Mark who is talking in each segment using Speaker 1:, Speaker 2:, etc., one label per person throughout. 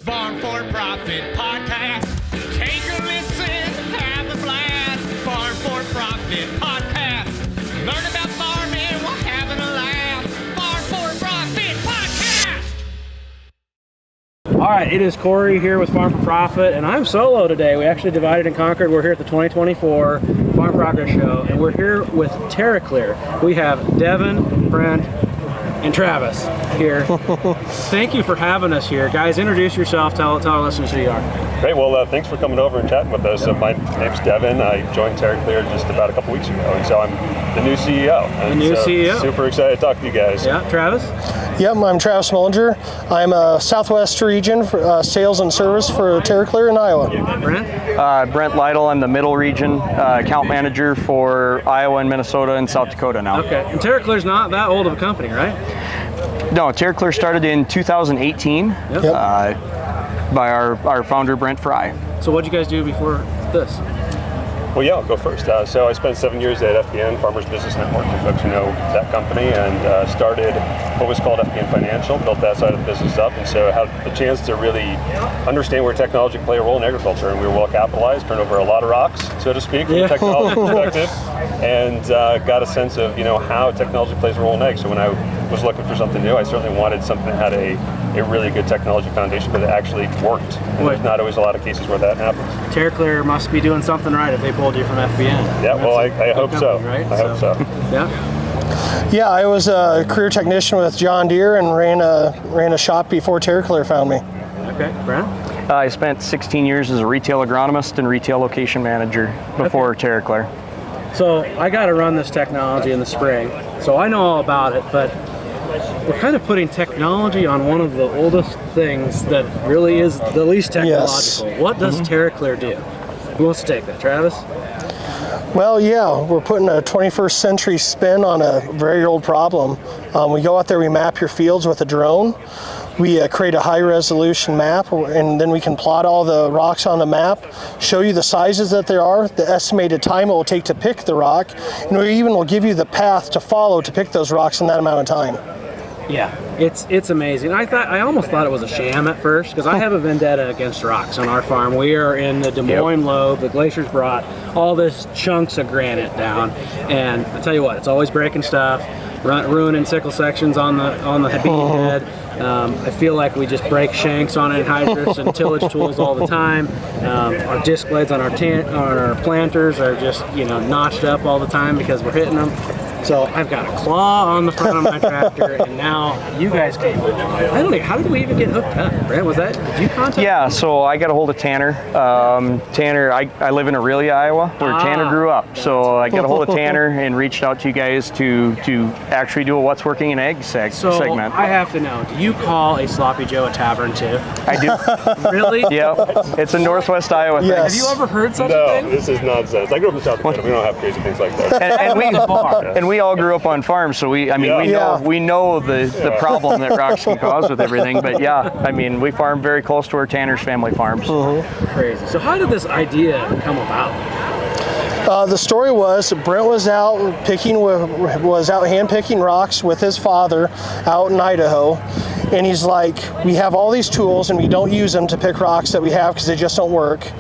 Speaker 1: Farm for Profit Podcast. Take a listen, have a blast. Farm for Profit Podcast. Learn about farming while having a laugh. Farm for Profit Podcast.
Speaker 2: All right, it is Corey here with Farm for Profit, and I'm solo today. We actually divided and conquered. We're here at the 2024 Farm Progress Show, and we're here with TerraClear. We have Devin, Brent, and Travis here. Thank you for having us here. Guys, introduce yourself. Tell our listeners who you are.
Speaker 3: Great. Well, thanks for coming over and chatting with us. My name's Devin. I joined TerraClear just about a couple weeks ago, and so I'm the new CEO. And CEO. Super excited to talk to you guys.
Speaker 2: Yeah, Travis?
Speaker 4: Yep, I'm Travis Mullinger. I'm a Southwest region for sales and service for TerraClear in Iowa.
Speaker 2: Brent?
Speaker 5: Brent Lytle. I'm the middle region account manager for Iowa and Minnesota and South Dakota now.
Speaker 2: Okay, and TerraClear's not that old of a company, right?
Speaker 5: No, TerraClear started in 2018 by our founder, Brent Fry.
Speaker 2: So what did you guys do before this?
Speaker 3: Well, yeah, I'll go first. So I spent 7 years at FBN, Farmers Business Network, for folks who know that company, and started what was called FBN Financial, built that side of the business up, and so had the chance to really understand where technology can play a role in agriculture, and we were well capitalized, turned over a lot of rocks, so to speak, from a technology perspective, and got a sense of how technology plays a role in ag. So when I was looking for something new, I certainly wanted something that had a really good technology foundation, but it actually worked. And there's not always a lot of cases where that happens.
Speaker 2: TerraClear must be doing something right if they pulled you from FBN.
Speaker 3: Yeah, well, I hope so.
Speaker 2: Right?
Speaker 3: I hope so.
Speaker 2: Yeah.
Speaker 4: Yeah, I was a career technician with John Deere and ran a shop before TerraClear found me.
Speaker 2: Okay, Brent?
Speaker 5: I spent 16 years as a retail agronomist and retail location manager before TerraClear.
Speaker 2: So I got to run this technology in the spring, so I know all about it, but we're kind of putting technology on one of the oldest things that really is the least technological.
Speaker 4: Yes.
Speaker 2: What does TerraClear do? Who wants to take that? Travis?
Speaker 4: Well, yeah, we're putting a 21st century spin on a very old problem. We go out there, we map your fields with a drone. We create a high resolution map, and then we can plot all the rocks on the map, show you the sizes that there are, the estimated time it will take to pick the rock, and we even will give you the path to follow to pick those rocks in that amount of time.
Speaker 2: Yeah, it's amazing. I almost thought it was a sham at first, because I have a vendetta against rocks on our farm. We are in the Des Moines lobe. The glaciers brought all this chunks of granite down, and I tell you what, it's always breaking stuff, ruining sickle sections on the bean head. I feel like we just break shanks on anhydrous and tillage tools all the time. Our disc blades on our planters are just notched up all the time because we're hitting them. So I've got a claw on the front of my tractor, and now you guys came along. I don't know, how did we even get hooked up, Brent? Did you contact me?
Speaker 5: So I got a hold of Tanner. Tanner, I live in Aurelia, Iowa, where Tanner grew up. So I got a hold of Tanner and reached out to you guys to actually do a What's Working in Ag segment.
Speaker 2: So I have to know, do you call a Sloppy Joe a tavern too?
Speaker 5: I do.
Speaker 2: Really?
Speaker 5: Yep. It's a Northwest Iowa thing.
Speaker 4: Yes.
Speaker 2: Have you ever heard such a
Speaker 3: No,
Speaker 2: thing?
Speaker 3: this is nonsense. I grew up in South Dakota. We don't have crazy things like that.
Speaker 5: And we all grew up on farms, so we know the problem that rocks can cause with everything. But we farm very close to our Tanner's family farms.
Speaker 2: Crazy. So how did this idea come about?
Speaker 4: The story was Brent was out hand picking rocks with his father out in Idaho, and he's like, we have all these tools and we don't use them to pick rocks that we have because they just don't work.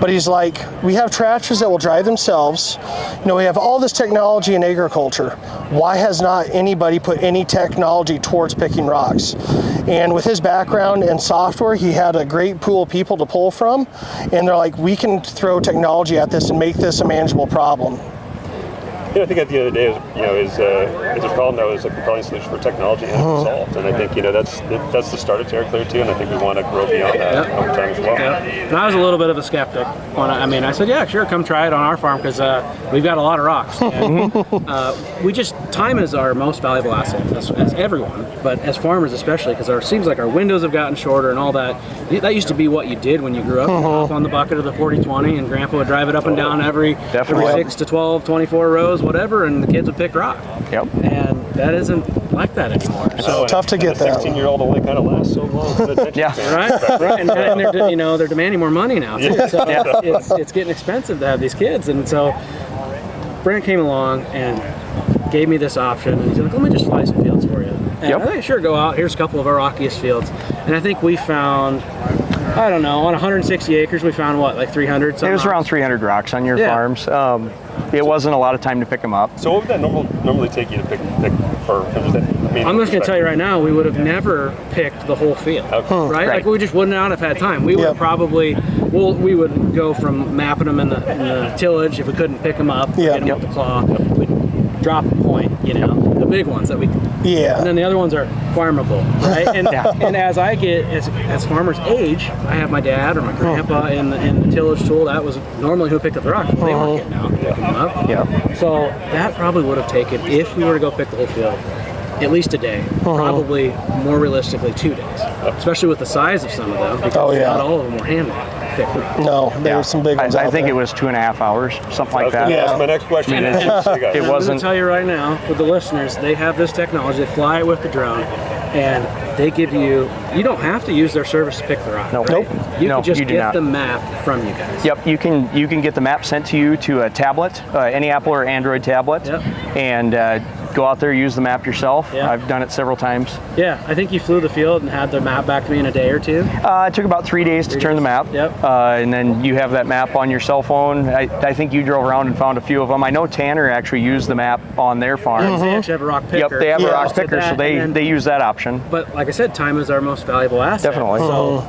Speaker 4: But he's like, we have tractors that will drive themselves. We have all this technology in agriculture. Why has not anybody put any technology towards picking rocks? And with his background in software, he had a great pool of people to pull from, and they're like, we can throw technology at this and make this a manageable problem.
Speaker 3: I think at the end of the day, is a problem that was a compelling solution for technology and it was solved. And I think that's the start of TerraClear too. And I think we want to grow beyond that over time as well.
Speaker 2: Yeah. And I was a little bit of a skeptic. I said, yeah, sure, come try it on our farm because we've got a lot of rocks. And, time is our most valuable asset as everyone, but as farmers especially, because it seems like our windows have gotten shorter and all that. That used to be what you did when you grew up. You hop on the bucket of the 40-20, and Grandpa would drive it up and down every 6 to 12, 24 rows, whatever, and the kids would pick rock.
Speaker 5: Yep.
Speaker 2: And that isn't like that anymore.
Speaker 4: So tough to get that.
Speaker 3: 16-year-old only kind of lasts so long.
Speaker 2: Right. And they're demanding more money now too. So it's getting expensive to have these kids, and so Brent came along and gave me this option, and he's like, let me just fly some fields for you. And I think, sure, go out. Here's a couple of our rockiest fields. And I think we found I don't know, on 160 acres, we found what, like 300 something?
Speaker 5: It was around 300 rocks on your
Speaker 2: Yeah.
Speaker 5: farms. It wasn't a lot of time to pick them up.
Speaker 3: So what would that normally take you to pick for?
Speaker 2: I'm just going to tell you right now, we would have never picked the whole field, right?
Speaker 5: Right.
Speaker 2: Like we just wouldn't have had time. We would
Speaker 4: Yep.
Speaker 2: probably, we would go from mapping them in the tillage if we couldn't pick them up,
Speaker 4: Yep.
Speaker 2: get them with the claw, we'd drop a point, the big ones that we.
Speaker 4: Yeah.
Speaker 2: And then the other ones are farmable, right? And and as I get as farmers age, I have my dad or my grandpa in the tillage tool. That was normally who picked up the rock. They weren't getting out and picking them up.
Speaker 5: Yeah.
Speaker 2: So that probably would have taken, if we were to go pick the whole field, at least a day. Probably more realistically 2 days, especially with the size of some of them, because not all of them were hand picked.
Speaker 4: No, there were some big ones
Speaker 5: I
Speaker 4: out
Speaker 5: think
Speaker 4: there.
Speaker 5: it was 2.5 hours, something like that.
Speaker 3: Yeah, that's my next question.
Speaker 5: It
Speaker 2: And I'm going
Speaker 5: wasn't.
Speaker 2: to tell you right now, for the listeners, they have this technology. They fly it with the drone, and they give you don't have to use their service to pick the rock.
Speaker 5: Nope.
Speaker 2: Right? You
Speaker 5: No,
Speaker 2: can just
Speaker 5: you do
Speaker 2: get
Speaker 5: not.
Speaker 2: the map from you guys.
Speaker 5: Yep, you can get the map sent to you to a tablet, any Apple or Android tablet,
Speaker 2: Yep.
Speaker 5: and go out there, use the map yourself.
Speaker 2: Yeah.
Speaker 5: I've done it several times.
Speaker 2: Yeah, I think you flew the field and had the map back to me in a day or two.
Speaker 5: It took about 3 days to turn the map.
Speaker 2: Yep.
Speaker 5: And then you have that map on your cell phone. I think you drove around and found a few of them. I know Tanner actually used the map on their farm.
Speaker 2: They actually have a rock picker.
Speaker 5: Yep, they have a rock
Speaker 2: Did
Speaker 5: picker, so
Speaker 2: that, and then-
Speaker 5: they use that option.
Speaker 2: But like I said, time is our most valuable asset.
Speaker 5: Definitely.
Speaker 2: So,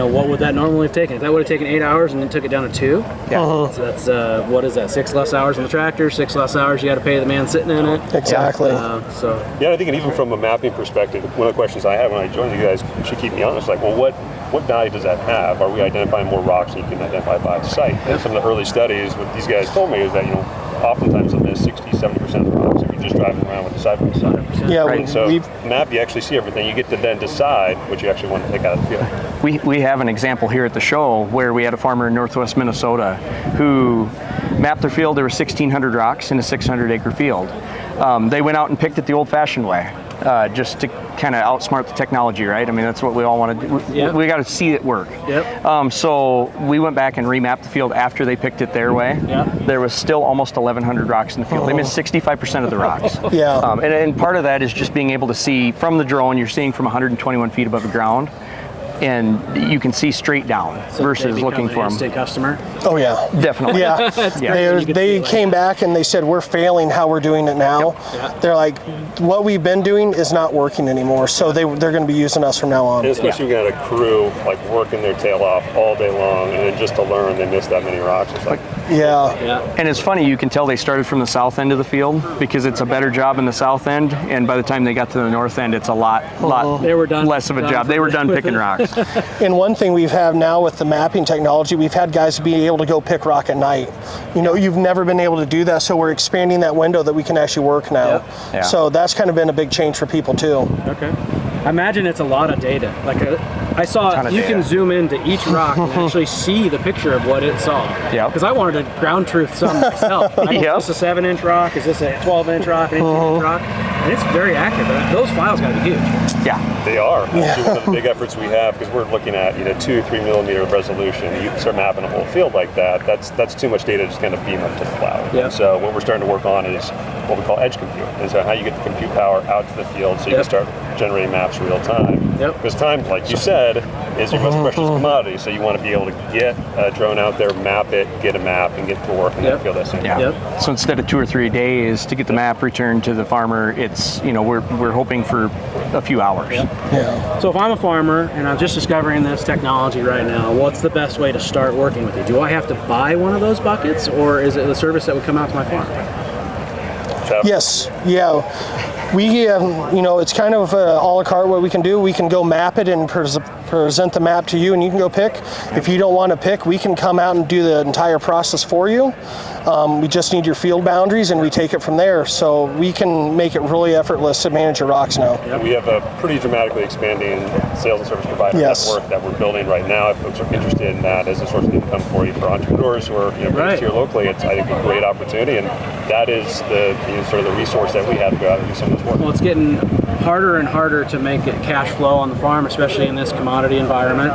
Speaker 2: what would that normally have taken? If that would have taken 8 hours and then took it down to 2,
Speaker 5: Yeah.
Speaker 2: so that's what is that? 6 less hours on the tractor, 6 less hours you got to pay the man sitting in it.
Speaker 4: Exactly.
Speaker 2: So
Speaker 3: Yeah, I think, and even from a mapping perspective, one of the questions I had when I joined you guys should keep me honest. Like, well, what value does that have? Are we identifying more rocks than you can identify by sight? And some of the early studies, what these guys told me is that oftentimes they'll miss 60-70% of the rocks if you're just driving around with the side by side.
Speaker 4: Yeah,
Speaker 5: Right.
Speaker 3: And so
Speaker 4: we've
Speaker 3: map, you actually see everything. You get to then decide what you actually want to take out of the field.
Speaker 5: We have an example here at the show where we had a farmer in northwest Minnesota who mapped their field. There were 1,600 rocks in a 600-acre field. They went out and picked it the old-fashioned way, just to kind of outsmart the technology, right? I mean, that's what we all want to do.
Speaker 2: Yep.
Speaker 5: We got to see it work.
Speaker 2: Yep.
Speaker 5: So we went back and remapped the field after they picked it their way.
Speaker 2: Yep.
Speaker 5: There was still almost 1,100 rocks in the field. They missed 65% of the rocks.
Speaker 4: Yeah.
Speaker 5: And part of that is just being able to see from the drone. You're seeing from 121 feet above the ground, and you can see straight down versus
Speaker 2: they
Speaker 5: looking
Speaker 2: become
Speaker 5: for
Speaker 2: an
Speaker 5: them.
Speaker 2: instant customer.
Speaker 4: oh yeah.
Speaker 5: Definitely.
Speaker 4: Yeah,
Speaker 5: Yeah.
Speaker 2: You could
Speaker 4: they
Speaker 2: see, like-
Speaker 4: came back and they said we're failing how we're doing it now.
Speaker 2: Yep.
Speaker 4: They're like, what we've been doing is not working anymore. So they're going to be using us from now on.
Speaker 3: And especially when you got a crew like working their tail off all day long, and then just to learn they missed that many rocks. It's like,
Speaker 4: Yeah,
Speaker 2: Yeah.
Speaker 5: And it's funny, you can tell they started from the south end of the field because it's a better job in the south end, and by the time they got to the north end, it's a lot
Speaker 2: They were done.
Speaker 5: less of a job. They were done picking rocks.
Speaker 4: and one thing we've had now with the mapping technology, we've had guys be able to go pick rock at night. You've never been able to do that, so we're expanding that window that we can actually work now.
Speaker 2: Yep.
Speaker 5: Yeah.
Speaker 4: So that's kind of been a big change for people too.
Speaker 2: Okay. I imagine it's a lot of data. Like I saw
Speaker 5: Ton of
Speaker 2: you
Speaker 5: data.
Speaker 2: can zoom into each rock and actually see the picture of what it saw.
Speaker 5: Yep.
Speaker 2: Because I wanted to ground truth some myself.
Speaker 5: Yep.
Speaker 2: Is this a 7-inch rock? Is this a 12-inch rock? An 18-inch rock? And it's very accurate. But those files got to be huge.
Speaker 5: Yeah.
Speaker 3: they are. That's one of the big efforts we have because we're looking at 2-3 millimeter resolution. You start mapping a whole field like that. That's too much data to just kind of beam up to the cloud.
Speaker 2: Yeah.
Speaker 3: So what we're starting to work on is what we call edge compute. Is how you get the compute power out to the field so you can start generating maps real time.
Speaker 2: Yep.
Speaker 3: Because time, like you said, is your most precious commodity. So you want to be able to get a drone out there, map it, get a map, and get to work in that field that same
Speaker 5: Yeah.
Speaker 3: day.
Speaker 2: Yep.
Speaker 5: So instead of 2 or 3 days to get the map returned to the farmer, it's we're hoping for a few hours.
Speaker 4: Yeah.
Speaker 2: So if I'm a farmer and I'm just discovering this technology right now, what's the best way to start working with you? Do I have to buy one of those buckets, or is it the service that would come out to my farm?
Speaker 4: Yes. Yeah. We, it's kind of a la carte what we can do. We can go map it and present the map to you, and you can go pick. If you don't want to pick, we can come out and do the entire process for you. We just need your field boundaries, and we take it from there. So we can make it really effortless to manage your rocks now.
Speaker 3: We have a pretty dramatically expanding sales and service provider network that we're building right now. If folks are interested in that as a source of income for you, for entrepreneurs who are based here locally, it's I think a great opportunity, and that is the sort of the resource that we have to go out and do some of this work.
Speaker 2: Well, it's getting harder and harder to make it cash flow on the farm, especially in this commodity environment.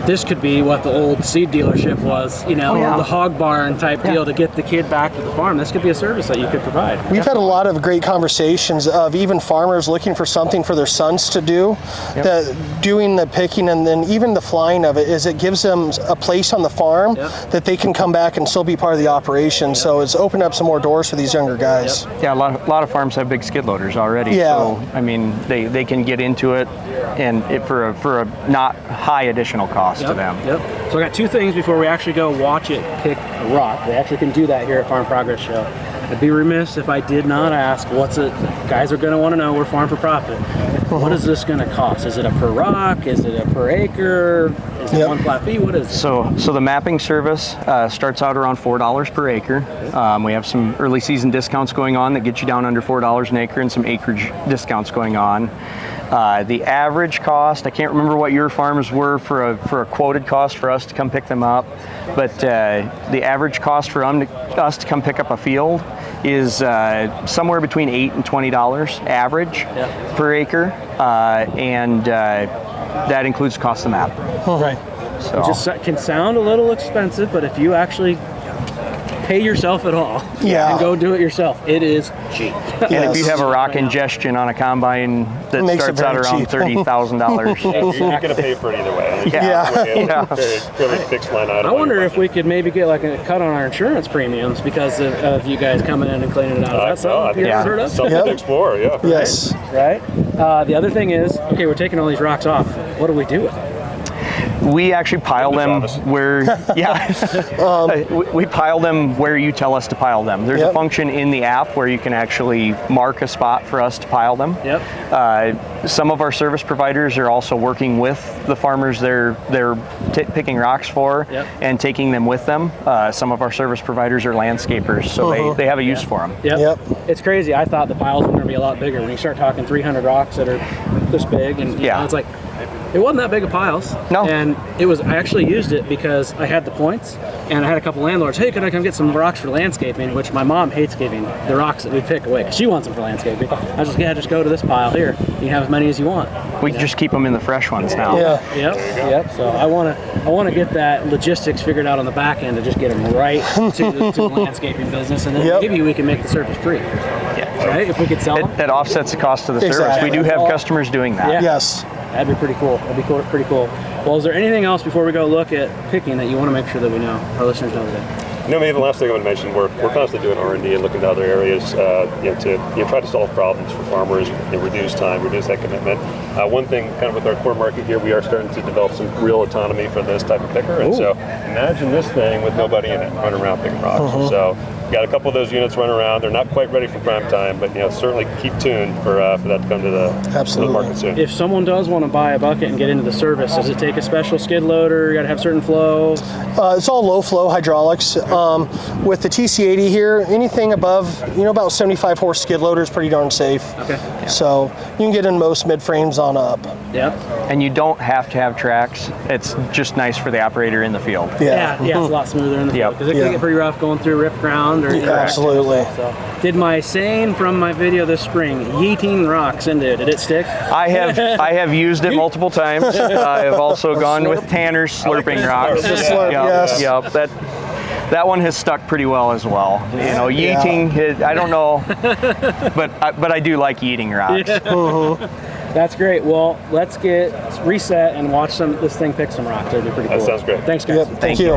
Speaker 2: This could be what the old seed dealership was, you know, the hog barn type deal to get the kid back to the farm. This could be a service that you could provide.
Speaker 4: We've had a lot of great conversations of even farmers looking for something for their sons to do, that doing the picking and then even the flying of it is it gives them a place on the farm that they can come back and still be part of the operation. So it's opened up some more doors for these younger guys.
Speaker 5: Yeah, a lot of farms have big skid loaders already. So I mean, they can get into it, and for a not high additional cost to them.
Speaker 2: So I got two things before we actually go watch it pick a rock. We actually can do that here at Farm Progress Show. I'd be remiss if I did not ask, what's it? Guys are going to want to know, we're farm for profit. What is this going to cost? Is it a per rock? Is it a per acre? Is it one flat fee? What is it?
Speaker 5: So the mapping service starts out around $4 per acre. We have some early season discounts going on that get you down under $4 an acre, and some acreage discounts going on. The average cost, I can't remember what your farms were for a quoted cost for us to come pick them up, but the average cost for us to come pick up a field is somewhere between $8 and $20 average per acre, and that includes the cost of the map.
Speaker 2: Right. So it just can sound a little expensive, but if you actually pay yourself at all and go do it yourself, it is cheap.
Speaker 5: And if you have a rock ingestion on a combine that starts out around $30,000,
Speaker 3: you're going to pay for it either way. Fairly fixed line item.
Speaker 2: I wonder if we could maybe get like a cut on our insurance premiums because of you guys coming in and cleaning it out. Is that something you've ever heard of?
Speaker 3: Something to explore,
Speaker 4: Yes.
Speaker 2: Right? The other thing is, okay, we're taking all these rocks off. What do we do with them?
Speaker 5: We actually pile them where, we pile them where you tell us to pile them. There's a function in the app where you can actually mark a spot for us to pile them. Some of our service providers are also working with the farmers they're picking rocks for and taking them with them. Some of our service providers are landscapers, so they have a use for them.
Speaker 2: It's crazy. I thought the piles were going to be a lot bigger. When you start talking 300 rocks that are this big, and you know, it's like, it wasn't that big of piles.
Speaker 5: No.
Speaker 2: And I actually used it because I had the points, and I had a couple landlords, hey, could I come get some rocks for landscaping, which my mom hates giving the rocks that we pick away because she wants them for landscaping. I was like, just go to this pile here. You can have as many as you want.
Speaker 5: We can just keep them in the fresh ones now.
Speaker 2: So I want to get that logistics figured out on the back end to just get them right to the landscaping business, and then maybe we can make the surface free. Right? If we could sell them.
Speaker 5: That offsets the cost of the service. We do have customers doing that.
Speaker 4: Yes.
Speaker 2: That'd be pretty cool. Pretty cool. Well, is there anything else before we go look at picking that you want to make sure that we know, our listeners know today?
Speaker 3: Maybe the last thing I want to mention, we're constantly doing R&D and looking to other areas, to try to solve problems for farmers, reduce time, reduce that commitment. One thing, kind of with our core market here, we are starting to develop some real autonomy for this type of picker. And so imagine this thing with nobody in it running around picking rocks. So got a couple of those units running around. They're not quite ready for prime time, but certainly keep tuned for that to come to the market soon.
Speaker 2: If someone does want to buy a bucket and get into the service, does it take a special skid loader? You got to have certain flow?
Speaker 4: It's all low flow hydraulics. With the TC80 here, anything above about 75 horse skid loader is pretty darn safe. So you can get in most mid frames on up.
Speaker 5: And you don't have to have tracks. It's just nice for the operator in the field.
Speaker 2: It's a lot smoother in the field because it can get pretty rough going through ripped ground.
Speaker 4: Absolutely.
Speaker 2: So, did my saying from my video this spring, yeeting rocks into it, did it stick?
Speaker 5: I have used it multiple times. I have also gone with Tanner's slurping rocks. That one has stuck pretty well as well. Yeeting, I don't know, but I do like yeeting rocks.
Speaker 2: That's great. Well, let's get reset and watch this thing pick some rocks. That'd be pretty cool.
Speaker 3: That sounds great.
Speaker 2: Thanks, guys.
Speaker 4: Thank you.